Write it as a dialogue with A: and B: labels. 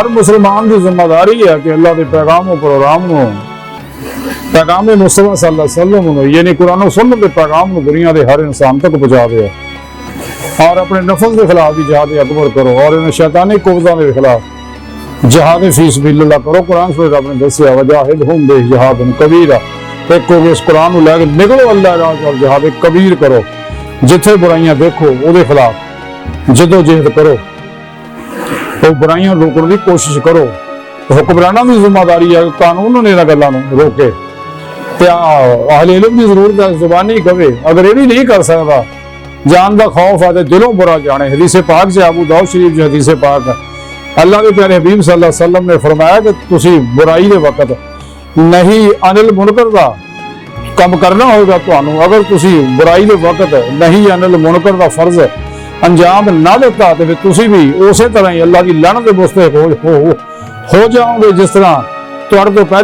A: हर मुसलमान की जिम्मेदारी है कि अल्लाह के पैगाम प्रोग्राम को पैगाम मुस्तफा सल्लल्लाहु अलैहि वसल्लम यानी कुरान सुन्नत के पैगाम को दुनिया के हर इंसान तक पहुँचा दे और अपने नफस के खिलाफ भी जिहाद अकबर करो और इन शैतानी कुव्वतों के खिलाफ जिहाद फी सबिलिल्लाह करो। कुरान से आपने दसिया वजाहिदहुम बिजिहादिन कबीरा एक हो गए इस कुरान को लैके निकलो अल्लाह राह और जिहाद कबीर करो जिथे बुराइयां देखो वो खिलाफ जदोजहद करो तो बुराइयां रोकने की कोशिश करो। हुक्मराना की जिम्मेदारी है कानून ने इन्हां गल्लां नूं रोके अहले इल्म की जरूरत है जुबानी कवे अगर ये भी नहीं कर सकता जान का खौफ है तो दिलों बुरा जाने। हदीस पाक से अबू दाऊद शरीफ जो हदीस पाक है अल्लाह के प्यारे हबीब सल्लल्लाहु अलैहि वसल्लम ने फरमाया कि तुसी बुराई के वक्त नहीं अनिल मुनकर का कम करना होगा तुहानू अगर तुसी बुराई के वक्त नहीं अनिल मुनकर का फर्ज अंजाम ना दिता तो फिर तुसी भी उस तरह ही अल्लाह की लानत के मुस्तहिक हो जाओगे जिस तरह तुहाडे तो पहले